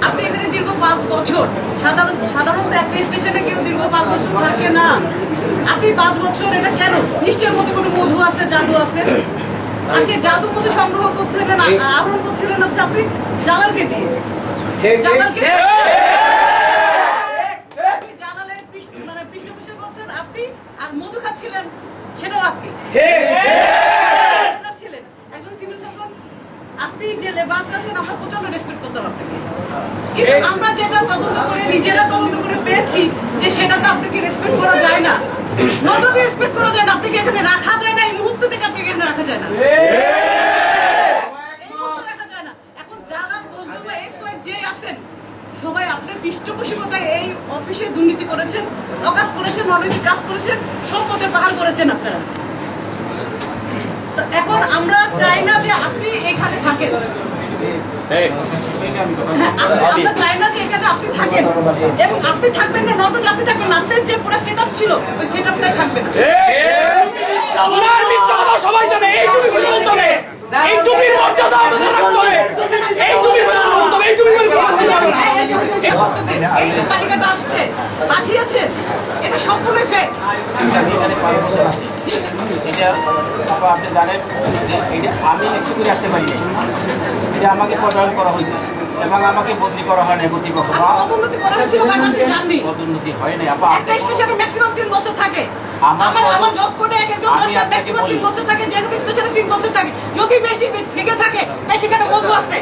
আপনি এখানে দীর্ঘ 5 বছর সাধারণত একটা স্টেশনে কেউ দীর্ঘ 5 বছর থাকে না। আপনি 5 বছর এটা কেন? নিশ্চয়ের মধ্যে কোনো মধু আছে, জাদু আছে। আর সেই জাদুর মধ্যে সংগ্রহ করছিলেন, আহরণ করছিলেন হচ্ছে আপনি জালালকে দিয়ে। জালালকে জালালের পৃষ্ঠপোষক করছেন আপনি, আর মধু খাচ্ছিলেন সেটাও আপনি। একজন সিভিল সার্জন আপনি যে লেবাস আছেন আমরা প্রচন্ড রেসপেক্ট করতাম আপনাকে, কিন্তু আমরা যেটা তদন্ত করে নিজেরা তদন্ত করে পেয়েছি যে সেটাতে আপনাকে রেসপেক্ট করা যায় না, নট অনলি রেসপেক্ট করা যায় না, আপনাকে এখানে রাখা যায় না। এই মুহূর্ত থেকে আপনাকে এখানে রাখা যায় না, রাখা যায় না। এখন যারা বন্ধু বা এক্স ওয়াই যে আছেন সবাই আপনার পৃষ্ঠপোষকতায় এই অফিসে দুর্নীতি করেছেন, অকাজ করেছেন, অনৈতিক কাজ করেছেন, সম্পদের পাহাড় করেছেন আপনারা। এখন আমরা চাই না যে আপনি এখানে থাকেন, আমরা চাই না যে এখানে আপনি থাকেন, এবং আপনি থাকবেন না, নট অনলি আপনি থাকবেন না, আপনার যে পুরো সেটআপ ছিল ওই সেটআপটাই থাকবে না। সবাই জানে এই টুপি খুলে বলতে হবে, এই টুপির মর্যাদা আমাদের রাখতে হবে, এই টুপি খুলে বলতে হবে, এই টুপি খুলে বলতে হবে। এই যে তালিকাটা আসছে পাঠিয়েছে এটা সম্পূর্ণ ফেক। এটা আপনি জানেন যে এটা আমি ইচ্ছে করে আসতে পারি নাই, এটা আমাকে পদায়ন করা হয়েছে এবং আমাকে বদলি করা হয় না কর্তৃপক্ষ। পদোন্নতি হয় নাই আপা, একটা স্টেশনে ম্যাক্সিমাম 3 বছর থাকে। আমার জজ কোডে একজন ম্যাক্সিমাম 3 বছর থাকে, যে স্টেশনে 3 বছর থাকে, যদি বেশি থেকে থাকে তাই সেখানে মধু আছে।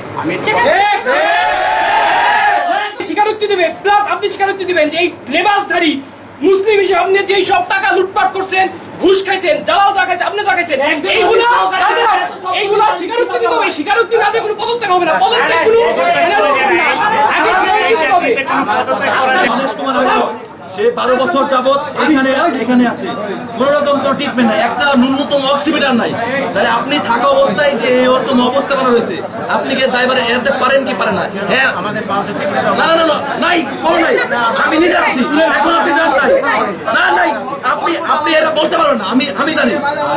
স্বীকারোক্তি দেবে, প্লাস আপনি স্বীকারোক্তি দিবেন যে এই লেবাসধারী মুসলিম হিসেবে আপনি যেই সব টাকা লুটপাট করছেন, ঘুষ খাইছেন, জালাল দেখাইছেন, আপনি দেখাইছেন, এইগুলা স্বীকারোক্তি দিতে হবে। স্বীকারোক্তি না দিয়ে কোনো পদত্যাগ হবে না, পদত্যাগ কোনো আগে স্বীকারোক্তি দিতে হবে। সে 12 বছর যাবত এখানে আছে, কোন রকম কোন ট্রিটমেন্ট নাই, একটা ন্যূনতম অক্সিমিটার নাই। তাহলে আপনি থাকা অবস্থায় যে এরকম অবস্থা বানা রয়েছে, আপনি কি ড্রাইভারে এতে পারেন কি পারেন না? হ্যাঁ, না না না নাই, কোনো নাই, আমি নিজে আছি, এখন আপনি জানেন না নাই, আপনি এটা বলতে পারেন না, আমি জানি,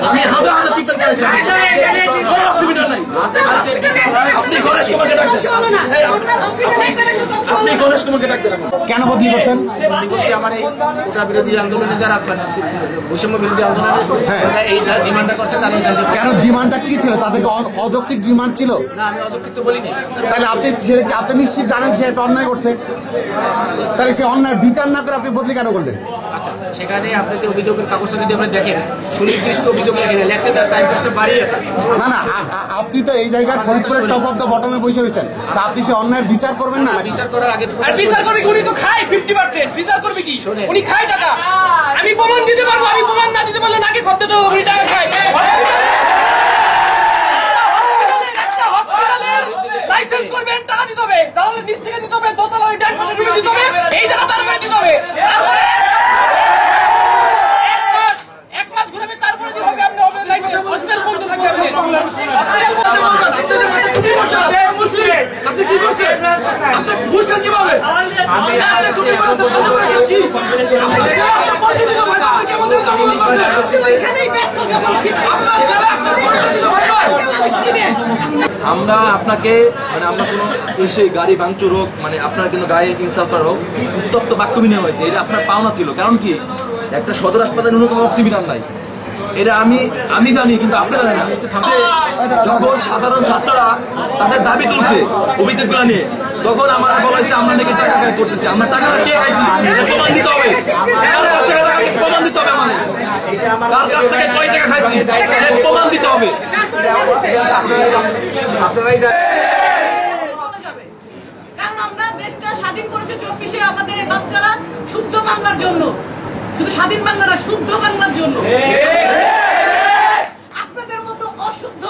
আমি হাজার হাজার ট্রিটমেন্ট করেছি, কোনো অক্সিমিটার নাই। আপনি গণেশ কুমারকে ডাকতেন, আপনি গণেশ কুমারকে ডাকতেন, কেন বদলি করছেন? আমার এই কোটা বিরোধী আন্দোলনে যারা বৈষম্য বিরোধী আন্দোলনে এই ডিমান্ডটা করছে, তারা কেন ডিমান্ডটা কি ছিল? তাদেরকে অযৌক্তিক ডিমান্ড ছিল না, আমি অযৌক্তিক তো বলিনি। তাহলে আপনি নিশ্চিত জানেন সে একটা অন্যায় করছে, তাহলে সে অন্যায় বিচার না করে আপনি বদলি কেন করলেন? আচ্ছা, সেখানে আপনি যে অভিযোগের কাগজটা যদি আপনি দেখেন, সুনির্দিষ্ট অভিযোগ লেখেন, তার সাইনপোস্টে বাড়িয়ে আছে। না না, আপনি তো এই জায়গায় ফরিদপুরের টপ অফ দ্য বটমে বসে রয়েছেন, তা আপনি সে অন্যায়ের বিচার করবেন না? বিচার করার আগে বিচার করবে কি? উনি তো খায় 50%, বিচার করবে কি? উনি খায় টাকা, আমি প্রমাণ দিতে পারবো, আমি প্রমাণ না দিতে পারলে নাকি খরচ চলবে, উনি টাকা খায়। লাইসেন্স করবেন, টাকা দিতে হবে, তাহলে নিচ থেকে দিতে হবে, দোতলা ওই ডান পাশে ঢুকে দিতে হবে, এই জায়গা তারপরে দিতে হবে, এক মাস ঘুরাবে, তারপরে দিতে হবে। আপনি হবে লাইসেন্স, হস্টেল বলতে থাকবে, আপনি কি করছেন? আপনি ঘুষ খান কিভাবে? আমরা আপনাকে মানে আমরা কোনো এসে গাড়ি ভাঙচুর হোক, মানে আপনার কিন্তু গায়ে ইনসাল্টার হোক, উত্তপ্ত বাক্য বিনিময় হয়েছে, এটা আপনার পাওনা ছিল। কারণ কি, একটা সদর হাসপাতালে ন্যূনতম অক্সিমিটার নাই, এটা আমি জানি, কিন্তু আপনি জানেন না। যখন সাধারণ ছাত্ররা তাদের দাবি তুলছে অভিযোগগুলো নিয়ে, তখন আমরা বলা হয়েছে আমরা নাকি টাকা খাই করতেছি। আমরা টাকাটা কে খাইছি প্রমাণ দিতে হবে, প্রমাণ দিতে হবে, আমাদের তার কাছ থেকে কয় টাকা খাইছি সে প্রমাণ দিতে হবে। কারণ আমরা দেশটা স্বাধীন করেছে 24-এ, আমাদের এই বাচ্চারা শুদ্ধ বাংলার জন্য, শুধু স্বাধীন বাংলা না, শুদ্ধ বাংলার জন্য। আপনাদের মতো অশুদ্ধ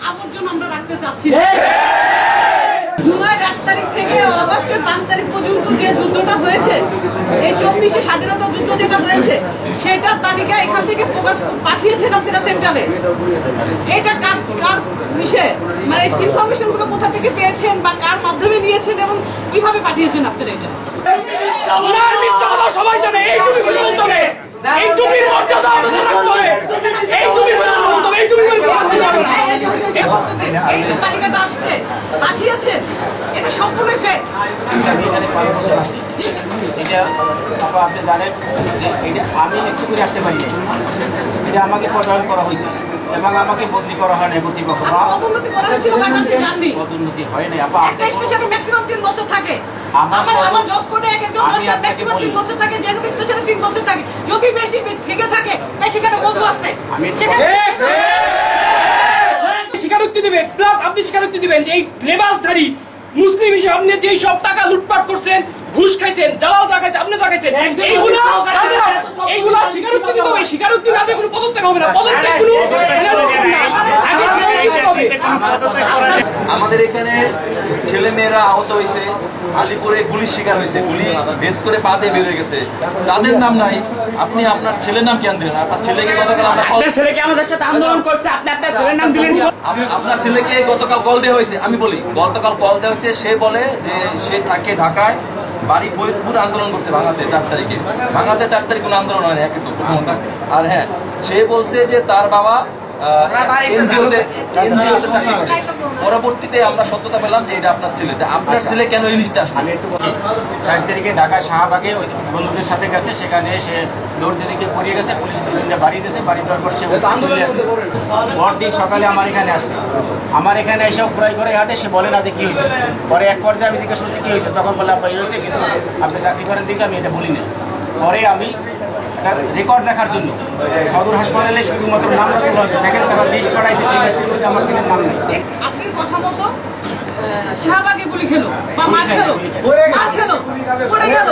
আবর্জনা আমরা রাখতে চাচ্ছি। জুলাইয়ের 1 তারিখ থেকে অগস্টের 5 তারিখ পর্যন্ত যে যুদ্ধটা হয়েছে, এই 24শে স্বাধীনতা যুদ্ধ যেটা হয়েছে, সেটার তালিকা এখান থেকে পাঠিয়েছেন আপনারা সেন্ট্রালে। এটা কার বিষয়ে, মানে ইনফরমেশন গুলো কোথা থেকে পেয়েছেন বা কার মাধ্যমে নিয়েছেন এবং কিভাবে পাঠিয়েছেন আপনারা এটা? আপনার মিথ্যা কথা সবাই জানে। এই তুমি বলে বলতে হবে, এই তুমি মর্যাদা আমাদের রাখতে হবে, এই তুমি বলে বলতে হবে, এই তুমি বলে বলতে হবে। এই যে তালিকাটা আসছে পাঠিয়েছেন, এটা সম্পূর্ণ ফেক। আমি এখানে 5 বছর আছি। এটা আপনি জানেন যে এটা আমি ইচ্ছে করে আসতে পারি নাই। এটা আমাকে পদায়ন করা হয়েছে এবং আমাকে বদলি করা হয় নাই কর্তৃপক্ষ। পদোন্নতি করা হয়েছিল বা আপনি জাননি? পদোন্নতি হয় নাই আপা। একটা স্পেশালে ম্যাক্সিমাম 3 বছর থাকে। আমার আমার জব কোডে একজন আমি আপনাকে ম্যাক্সিমাম 3 বলি। বছর থাকে, যে স্পেশালে 3 বছর থাকে। যদি বেশি থেকে থাকে তাই সেখানে মধু আছে। সেখানে স্বীকারোক্তি দেবে, প্লাস আপনি স্বীকারোক্তি দিবেন যে এই লেবাসধারী মুসলিম হিসেবে আপনি যে সব টাকা লুটপাট করছেন, ঘুষ খাইছেন, জালাল খাইছেন, আপনি খাইছেন, এইগুলা স্বীকারোক্তি দিতে হবে। স্বীকারোক্তি না দিয়ে কোনো পদত্যাগ হবে না, পদত্যাগ কোনো আগে স্বীকারোক্তি দিতে হবে। আমাদের এখানে ছেলে মেয়েরা আহত হয়েছে, আলিপুরে গুলির শিকার হয়েছে, গুলি ভেদ করে পা দিয়ে বেঁধে গেছে, তাদের নাম নাই। আপনি আপনার ছেলের নাম কেন দিলেন? আপনার ছেলেকে গতকাল আমরা ছেলেকে আমাদের সাথে আন্দোলন করছে, আপনি আপনার ছেলের নাম দিলেন। আপনার ছেলেকে গতকাল কল দেওয়া হয়েছে। আমি বলি গতকাল কল দেওয়া হয়েছে, সে বলে যে সে থাকে ঢাকায়, বাড়ি ফরিদপুর, আন্দোলন করছে ভাঙাতে 4 তারিখে। ভাঙাতে 4 তারিখ কোনো আন্দোলন হয়নি, একে তো প্রথমত। আর হ্যাঁ, সে বলছে যে তার বাবা এনজিওতে চাকরি করে। পরবর্তীতে আমরা সত্যতা পেলাম যে এটা আপনার ছেলে। আপনার ছেলে কেন এই লিস্টে আসবে? আমি একটু বলি। 4 তারিখে ঢাকা শাহবাগে ওই বন্ধুদের সাথে গেছে, সেখানে সে দৌড় দিদিকে পড়িয়ে গেছে, পুলিশ দুজনটা বাড়ি দিয়েছে, বাড়ি দেওয়ার পর সে চলে আসছে। পরদিন সকালে আমার এখানে আসছে, আমার এখানে এসেও ঘুরাই ঘুরাই হাঁটে, সে বলে না যে কি হয়েছে। পরে এক পর্যায়ে আমি জিজ্ঞেস করছি কি হয়েছে, তখন বলে আপনার এই হয়েছে, কিন্তু আপনি চাকরি করেন দিকে আমি এটা বলি না। পরে আমি রেকর্ড রাখার জন্য সদর হাসপাতালে শুধুমাত্র নাম তোলা হয়েছে, দেখেন তারা লিস্ট পাঠাইছে, সেই লিস্টের মধ্যে আমার ছেলের নাম নেই। আপনি কথা মতো শাহবাগে গুলি খেলো বা মার খেলো, মার খেলো, পড়ে গেল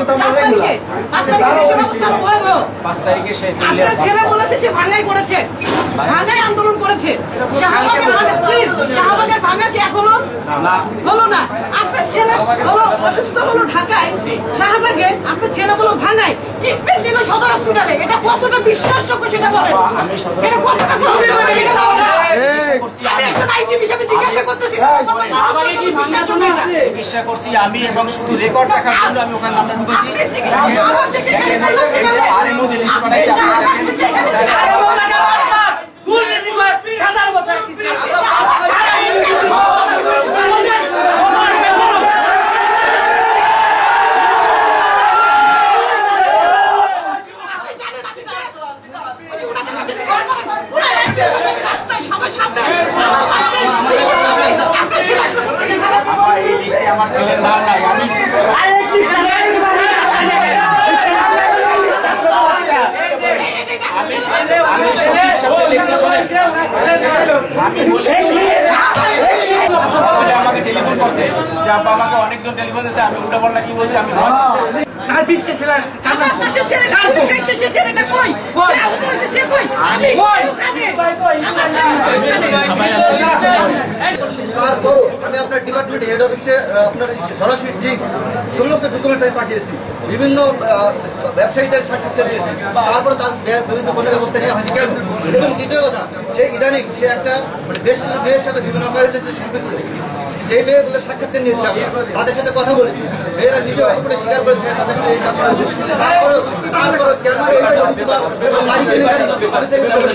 4 তারিখে। 5 তারিখে দেশের অবস্থান ভয়াবহ। 5 তারিখে সে আপনার ছেলে বলেছে সে ভাঙাই করেছে, ভাঙাই আন্দোলন করেছে। শাহবাগের ভাঙা, প্লিজ, শাহবাগের ভাঙা কি এখন হলো না? আপনার ছেলে হলো অসুস্থ, হলো ঢাকায়, শাহবাগে, আপনার ছেলে হলো ভাঙায়, ট্রিটমেন্ট নিল সদর হসপিটালে। এটা কতটা বিশ্বাসযোগ্য সেটা বলেন, এটা কতটা গভীর সেটা বলেন। আমি একজন আইনজীবী হিসেবে জিজ্ঞাসা করতেছি, চিকিৎসা করছি আমি, এবং শুধু রেকর্ড রাখার জন্য আমি ওখানে নামটা ঢুকেছি। আপনি চিকিৎসা করতে এখানে বললেন কিভাবে? আরে মধ্যে লিস্ট পাঠাইছে, আপনি শাহবাগ থেকে এখানে আমার এই লিস্টে আমার ছেলের নাম নাই। আমি আমাকে টেলিফোন করছে যে আব্বা, আমাকে অনেকজন টেলিফোন দিয়েছে, আমি উল্টা পাল্টা কি বলছি আমি তার বৃষ্টি ছিলেন আমার পাশে ছেলেটা কই? সে ছেলেটা কই? সে আহত হয়েছে, সে কই? আমি কই ওখানে? আমার ছেলে কই ওখানে? তারপরও আমি আপনার ডিপার্টমেন্ট হেড অফিসে আপনার সরাসরি ডিস্ক সমস্ত ডকুমেন্ট আমি পাঠিয়েছি, বিভিন্ন ব্যবসায়ীদের সাক্ষাৎকার দিয়েছি, তারপরে তার বিভিন্ন কোনো ব্যবস্থা নেওয়া হয়নি কেন? এবং দ্বিতীয় কথা, সেই ইদানিং সে একটা মানে বেশ কিছু মেয়ের সাথে বিভিন্ন অকারেন্সের সাথে সম্পৃক্ত। যে মেয়েগুলো সাক্ষাৎকার নিয়েছে আমরা তাদের সাথে কথা বলেছি, মেয়েরা নিজে অপরে স্বীকার করেছে তাদের সাথে এই কাজ করেছে। তারপরে কেন এই নারী কেলেঙ্কারি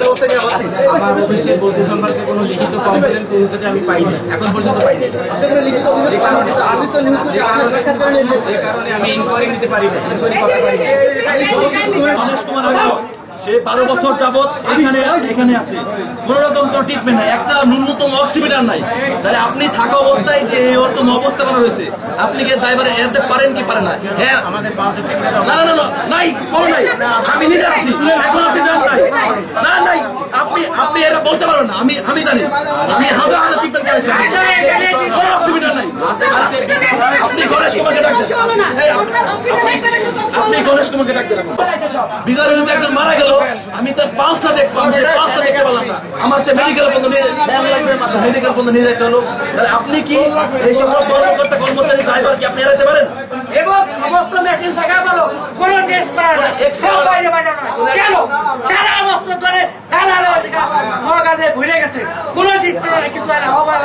ব্যবস্থা নেওয়া হচ্ছে? আমার অফিসে বন্ধু সম্পর্কে কোনো লিখিত কমপ্লেন পর্যন্ত আমি পাইনি, এখন পর্যন্ত পাইনি। আপনাদের লিখিত অভিযোগ পান, কিন্তু আমি তো নিউজ থেকে আপনার সাক্ষাৎকার নিয়েছি। যে কারণে আমি ইনকোয়ারি নিতে পারি না, ইনকোয়ারি এই করা যে, পারি না। গণেশ কুমার রায়, সে 12 বছর যাবত এখানে আছে, কোন রকম কোনো ট্রিটমেন্ট নাই, একটা ন্যূনতম অক্সিমিটার নাই। তাহলে আপনি থাকা অবস্থায় যে এরকম অবস্থা বানা রয়েছে, আপনি কি ড্রাইভারে এতে পারেন কি পারেন না? হ্যাঁ, আমাদের পাঁচ না না না নাই, কোনো নাই, আমি নিজে আছি, এখন আপনি জানেন নাই, না নাই, আপনি এটা বলতে পারেন না, আমি জানি, আমি হাজার হাজার ট্রিটমেন্ট করেছি, কোনো অক্সিমিটার নাই। আপনি গণেশ কুমারকে ডাকতেন, আপনি গণেশ কুমারকে ডাকতে রাখুন। বিজয় যদি একজন মারা গেল, আমি তার পালসা দেখবো, আমি সেই পালসা দেখতে পারলাম না। আমার সে মেডিকেল বন্ধ নিয়ে মেডিকেল বন্ধ নিয়ে যেতে হলো। তাহলে আপনি কি এই সকল কর্মকর্তা কর্মচারী ড্রাইভার কি আপনি এড়াতে পারেন? এবং সমস্ত মেশিন থাকা বলো কোনো টেস্ট করার না, সব বাইরে বাইরে না। কেন সারা বছর ধরে দালাল আমার কাছে ভুলে গেছে, কোনো ঠিক কিছু হয় না, মোবাইল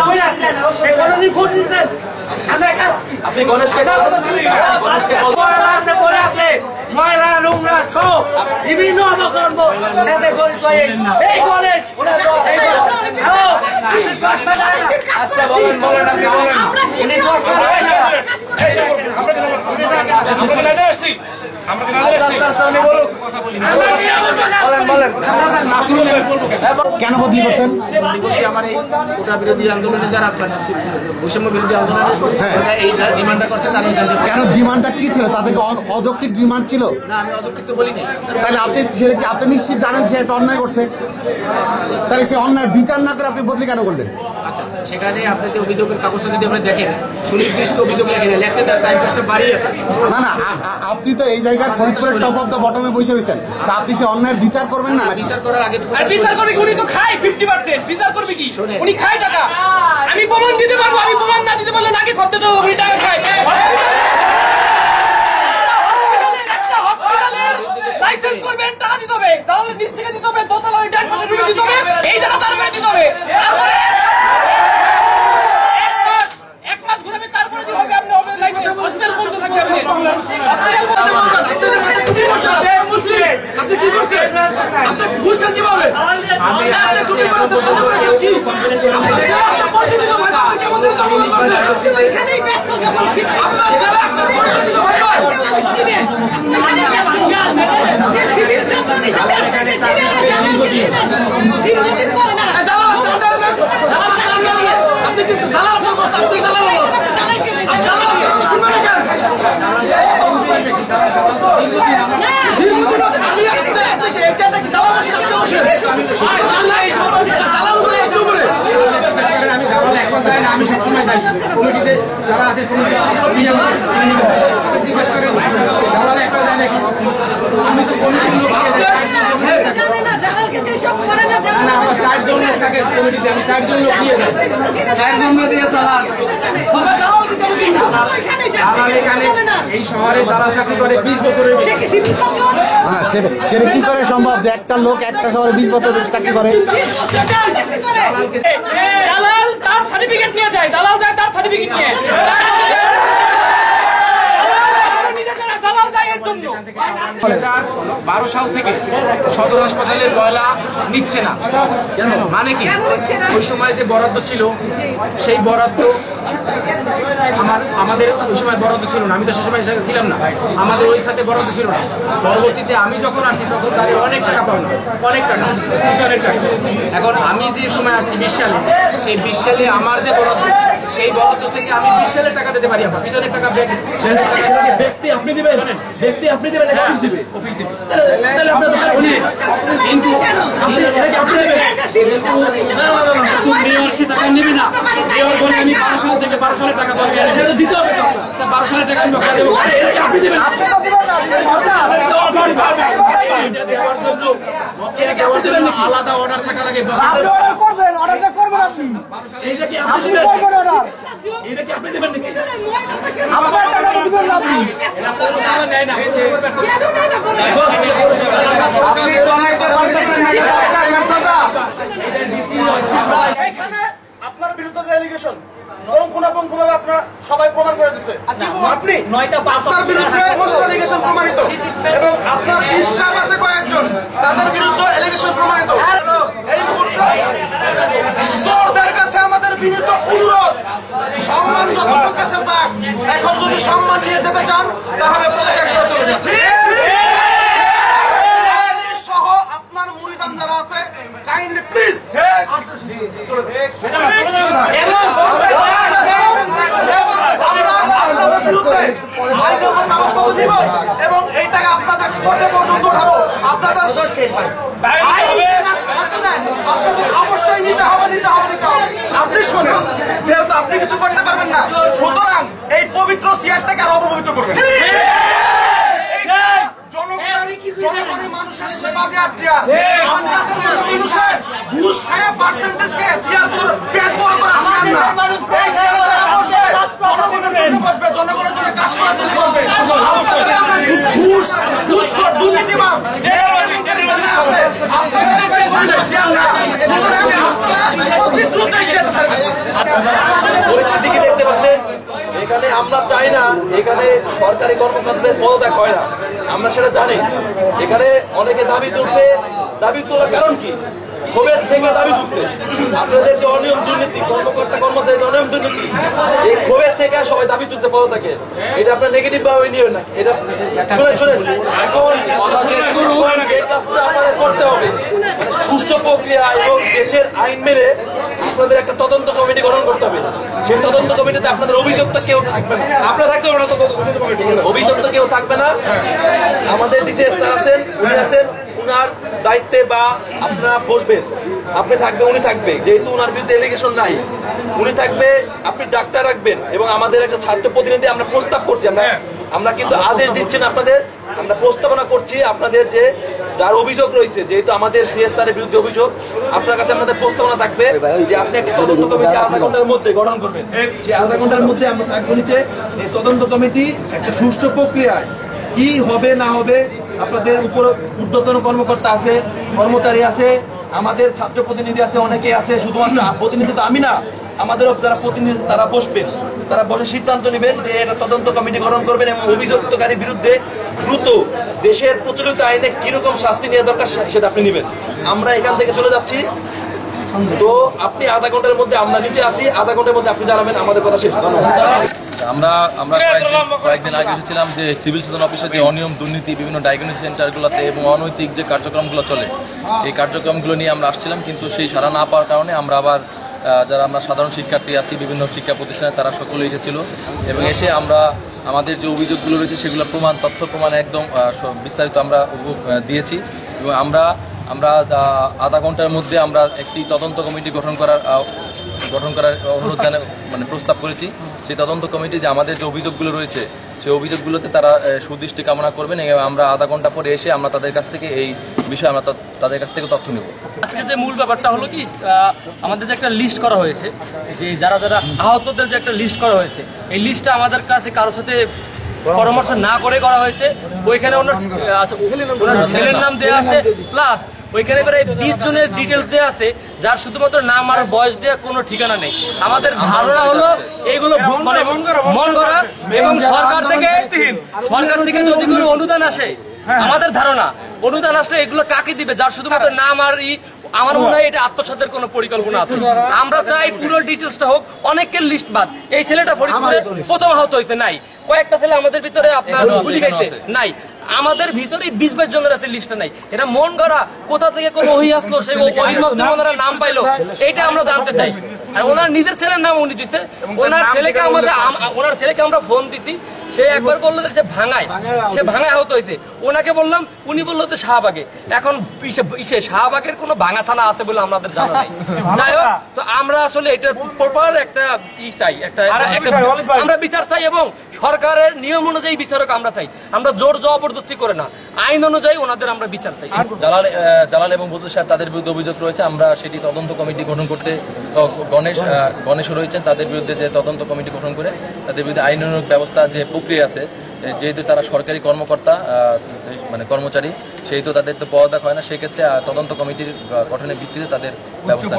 ভুলে আসছে, কোনোদিন খোঁজ নিচ্ছেন আমরা কাজ কি? আপনি গণেশকে পরে আছে ময়লা নোংরা সব বিভিন্ন অবকর্ম সাথে জড়িত এই গণেশ আচ্ছা বলেন বলেন আপনি বলেন। কেন বদলি করছেন? আমার এই কোটা বিরোধী আন্দোলনে যারা বৈষম্য বিরোধী আন্দোলনে এই ডিমান্ডটা করছে তারা কেন ডিমান্ডটা কি ছিল? তাদেরকে অযৌক্তিক ডিমান্ড ছিল? না, আমি অযৌক্তিক তো বলি নাই। তাহলে আপনি নিশ্চিত জানেন সে একটা অন্যায় করছে, তাহলে সে অন্যায় বিচার না করে আপনি বদলি কেন করলেন? আচ্ছা, সেখানে আপনি যে অভিযোগের কাগজটা যদি আপনি দেখেন, সুনির্দিষ্ট অভিযোগ লেখেন তার সাইনপোস্টটা বাড়িয়ে আছে। না না, আপনি তো এই জায়গায় ফরিদপুরের টপ অফ দ্য বটমে বসে রয়েছেন, তা আপনি সে অন্যায়ের বিচার করবেন না? বিচার করার আগে আর বিচার করবে কি? উনি তো খায় 50%, বিচার করবে কি? উনি খায় টাকা। আমি প্রমাণ দিতে পারবো, আমি প্রমাণ না দিতে পারলে নাকি খরচ চলে, উনি টাকা খায়। লাইসেন্স করবেন, টাকা দিতে হবে, তাহলে নিচ থেকে দিতে হবে, দোতলা ওই ডান পাশে ঢুকে দিতে হবে, এই জায়গা তারপরে দিতে হবে। তারপরে এক মাস ঘুরাবে, তারপরে দিতে হবে। আপনি লাইসেন্স হসপিটাল বলতে থাকবে, আপনি আপনি কি করছেন? আপনি ঘুষ খান কিভাবে? আপনি চুরি করেছেন, কি আপনার পরিচিত ভাই, আপনি কেমন করে দখল করছেন? এখানেই ব্যর্থ যখন ছিলেন। আপনার ছেলে আপনার পরিচিত ভাই ভাই ছিলেন এখানে ব্যর্থ। যে সিভিল সার্জন হিসেবে আপনাকে ছিলেন না, জানান ছিলেন দীর্ঘদিন পরে না। আপনি কি দালাল করবো? আপনি দালাল শুনবেন কেন? আমি সবসময় যাই কমিটিতে যারা আছে আমি তো জানে না, জালালকে দিয়ে সব করে না, জানে না। 4 জন লোক থাকে কমিটিতে, আমি 4 জন লোক দিয়ে যাই, 4 জন লোক দিয়ে চালান। সবাই জালাল দিতে হবে কি? ওইখানে আমার এখানে এই শহরে যারা চাকরি করে 20 বছরের সে কি সিভিল সার্জন? হ্যাঁ, সেটা কি করে সম্ভব যে একটা লোক একটা শহরে 20 বছর বেশি চাকরি করে? চাকরি করে। দালাল তার সার্টিফিকেট নিয়ে যায়, দালাল যায় তার সার্টিফিকেট নিয়ে। দালাল যায় এর জন্য 2012 সাল থেকে সদর হাসপাতালের ময়লা নিচ্ছে না। মানে কি? ওই সময় যে বরাদ্দ ছিল, সেই বরাদ্দ আমাদের ওই সময় বরাদ্দ ছিল না। আমি তো সে সময় ছিলাম না, আমাদের ওই খাতে বরাদ্দ ছিল না। পরবর্তীতে আমি যখন আসছি তখন তাদের অনেক টাকা পাও না, অনেক টাকা, অনেক টাকা। এখন আমি যে সময় আসছি 20 সালে, সেই 20 সালে আমার যে বরাদ্দ, সেই বরাদ্দ থেকে আমি 20 সালের টাকা দিতে পারি। আমার পিছনের টাকা ব্যক্তি আপনি দিবেন, ব্যক্তি আপনি দিবেন, অফিস দিবে, অফিস দিবে। তাহলে আপনার কিন্তু আপনি আপনি দেবেন। সিভিল সার্জন হিসেবে মেয়র সে টাকা নেবে না। মেয়র বলে আমি 12 সাল থেকে 12 সালের টাকা পাবো, সেটা দিতে হবে তো। 12 সালের টাকা আমি বকেয়া দেবো। আপনি দিবেন, আপনি তো দিবেন না, এটা দেওয়ার জন্য বকেয়া দেওয়ার জন্য আলাদা অর্ডার থাকা লাগে। অর্ডার করবেন, অর্ডারটা করবেন আপনি। এইটা কি আপনি দিবেন? করবেন অর্ডার। এইটা কি আপনি দিবেন নাকি? আপনার টাকা দিবেন না আপনি। এখানে আপনার বিরুদ্ধে যে এলিগেশন পুঙ্খানুপুঙ্খভাবে আপনারা সবাই প্রমাণ করে দিচ্ছে। আপনি আপনার বিরুদ্ধে সমস্ত এলিগেশন প্রমাণিত এবং আপনার স্টাফ আছে কয়েকজন, তাদের বিরুদ্ধে এলিগেশন প্রমাণিত। এই মুহূর্তে চোরদের কাছে আমাদের বিনীত অনুরোধ, সম্মান যতটুকু কাছে যাক, এখন যদি সম্মান নিয়ে যেতে চান তাহলে পদত্যাগ করে চলে যান। সহ আপনার মুরিদান যারা আছে কাইন্ডলি প্লিজ চলে যান। আপনাদের বিরুদ্ধে আইনগত ব্যবস্থা তো নিব এবং এই টাকা আপনাদের কোর্টে পর্যন্ত উঠাবো। আপনাদের আপনাদের অবশ্যই নিতে হবে, নিতে হবে, নিতে হবে। আপনি শোনেন, যেহেতু আপনি কিছু করতে পারবেন না, সুতরাং এই পবিত্র চেয়ারটাকে আরো অপবিত্র করবেন। এই বাজে আর চেয়ার আপনাদের মতো মানুষের ঘুষ খায় পার্সেন্টেজকে শেয়ার করে পেট বড় করা চেয়ার না এই চেয়ারে তারা বসবে জনগণের জন্য বসবে জনগণের জন্য কাজ করার জন্য বসবে আপনাদের জন্য ঘুষখোর দুর্নীতিবাজ এখানে আছে আপনাদের চেয়ার না আপনারা অতি দ্রুত এই চেয়ারটা ছেড়ে দেন। পরিস্থিতি কি দেখতে পাচ্ছেন? এখানে আমরা চাই না এখানে সরকারি কর্মকর্তাদের পদত্যাগ হয় না, আমরা সেটা জানি। এখানে অনেকে দাবি তুলছে, দাবি তোলার কারণ কি? ক্ষোভের থেকে দাবি তুলছে। আপনাদের যে অনিয়ম দুর্নীতি, কর্মকর্তা কর্মচারীর অনিয়ম দুর্নীতি, এই ক্ষোভের থেকে সবাই দাবি তুলতে পদত্যাগে। এটা আপনার নেগেটিভ ভাবে নিবেন না। এটা শুনেন এখন যে কাজটা আমাদের করতে হবে মানে সুষ্ঠু প্রক্রিয়া এবং দেশের আইন মেনে আপনাদের একটা তদন্ত কমিটি গঠন করতে হবে। সেই তদন্ত কমিটিতে আপনাদের অভিযুক্ত কেউ থাকবে না, আপনারা থাকতে হবে না, অভিযুক্ত কেউ থাকবে না। আমাদের ডিসিএস স্যার আছেন, উনি আছেন, উনার দায়িত্বে বা আপনারা বসবেন, আপনি থাকবে, উনি থাকবে, যেহেতু উনার বিরুদ্ধে এলিগেশন নাই, উনি থাকবে, আপনি ডাক্তার রাখবেন। এবং আমাদের একটা ছাত্র প্রতিনিধি আমরা প্রস্তাব করছি, আমরা কিন্তু আদেশ দিচ্ছি না আপনাদের, আমরা প্রস্তাবনা করছি আপনাদের যে যার অভিযোগ রয়েছে, যেহেতু আমাদের সিএসআর এর বিরুদ্ধে অভিযোগ, আপনার কাছে আমাদের প্রস্তাবনা থাকবে যে আপনি একটা তদন্ত কমিটি আধা ঘন্টার মধ্যে গঠন করবেন। যে আধা ঘন্টার মধ্যে আমরা থাকবো নিচে এই তদন্ত কমিটি একটা সুষ্ঠু প্রক্রিয়ায় কি হবে না হবে, আপনাদের উপর ঊর্ধ্বতন কর্মকর্তা আছে, কর্মচারী আছে, আমাদের ছাত্র প্রতিনিধি আছে, অনেকে আছে, শুধুমাত্র প্রতিনিধি তো আমি না, আমাদেরও যারা প্রতিনিধি তারা বসবেন, তারা বসে সিদ্ধান্ত নেবেন যে এটা তদন্ত কমিটি গঠন করবেন এবং অভিযুক্তকারীর বিরুদ্ধে দ্রুত দেশের প্রচলিত আইনে কিরকম শাস্তি নেওয়া দরকার সেটা আপনি নেবেন। আমরা এখান থেকে চলে যাচ্ছি, তো আপনি আধা ঘন্টার মধ্যে আমরা নিচে আসি, আধা ঘন্টার মধ্যে আপনি জানাবেন, আমাদের কথা শেষ। আমরা কয়েকদিন আগে এসেছিলাম যে সিভিল সার্জন অফিসে যে অনিয়ম দুর্নীতি বিভিন্ন ডায়াগনোসিস সেন্টারগুলোতে এবং অনৈতিক যে কার্যক্রমগুলো চলে এই কার্যক্রমগুলো নিয়ে আমরা আসছিলাম, কিন্তু সেই সাড়া না পাওয়ার কারণে আমরা আবার যারা আমরা সাধারণ শিক্ষার্থী আছি বিভিন্ন শিক্ষা প্রতিষ্ঠানে তারা সকলে এসেছিল এবং এসে আমরা আমাদের যে অভিযোগগুলো রয়েছে সেগুলো প্রমাণ তথ্য প্রমাণ একদম বিস্তারিত আমরা দিয়েছি এবং আমরা আধা ঘন্টার মধ্যে আমরা একটি তদন্ত কমিটি গঠন করার অনুরোধ মানে প্রস্তাব করেছি। সেই তদন্ত কমিটি যে আমাদের যে অভিযোগগুলো রয়েছে সেই অভিযোগগুলোতে তারা সুদৃষ্টি কামনা করবেন এবং আমরা আধা ঘন্টা পরে এসে আমরা তাদের কাছ থেকে এই বিষয়ে আমরা তাদের কাছ থেকে তথ্য নেব। আজকে যে মূল ব্যাপারটা হলো কি, আমাদের যে একটা লিস্ট করা হয়েছে, যে যারা যারা আহতদের যে একটা লিস্ট করা হয়েছে, এই লিস্টটা আমাদের কাছে কারোর সাথে পরামর্শ না করে করা হয়েছে। ওইখানে ওনার ছেলের নাম দেওয়া আছে, প্লাস ওইখানে করে 20 জনের ডিটেলস দেওয়া আছে, যার শুধুমাত্র নাম আর বয়স দেওয়া কোনো ঠিকানা নেই। আমাদের ধারণা হলো এইগুলো মানে মন করা এবং সরকার থেকে যদি কোনো অনুদান আসে, আমাদের ধারণা অনুদান আসলে এগুলো কাকে দিবে যার শুধুমাত্র নাম আর আমার মনে হয় এটা আত্মসাতের কোনো পরিকল্পনা আছে। আমরা চাই পুরো ডিটেলসটা হোক, অনেকের লিস্ট বাদ। এই ছেলেটা ফরিদপুরে প্রথম আহত হয়েছে নাই, কয়েকটা ছেলে আমাদের ভিতরে আপনার গুলি খাইতে নাই, আমাদের ভিতরে 20-22 জনের আছে লিস্টটা নাই। এটা মন করা, কোথা থেকে কোন ওহি আসলো, সেই ওহির মাধ্যমে ওনারা নাম পাইলো, এইটা আমরা জানতে চাই। আর ওনার নিজের ছেলের নাম উনি দিচ্ছে, ওনার ছেলেকে আমরা ফোন দিছি, সে একবার বললো সে ভাঙায় আহত হয়েছে, ওনাকে বললাম, উনি বললো যে শাহবাগে। এখন শাহবাগের কোনো ভাঙা থানা আছে বলে আমাদের জানা নাই। যাই হোক, তো আমরা আসলে এটা প্রপার একটা চাই, আমরা বিচার চাই এবং সরকারের নিয়ম অনুযায়ী বিচারক আমরা চাই। আমরা জোর জবরদস্তি করে না, আইন অনুযায়ী ওনাদের আমরা বিচার চাই। জালাল এবং বদরুল সাহেব তাদের বিরুদ্ধে অভিযোগ রয়েছে, আমরা সেটি তদন্ত কমিটি গঠন করতে, গণেশ রয়েছেন, তাদের বিরুদ্ধে যে তদন্ত কমিটি গঠন করে তাদের বিরুদ্ধে আইনানুগ ব্যবস্থা যে প্রক্রিয়া আছে, যেহেতু তারা সরকারি কর্মকর্তা মানে কর্মচারী, সেহেতু তাদের তো পদত্যাগ হয় না, সেক্ষেত্রে তদন্ত কমিটির গঠনের ভিত্তিতে তাদের ব্যবস্থা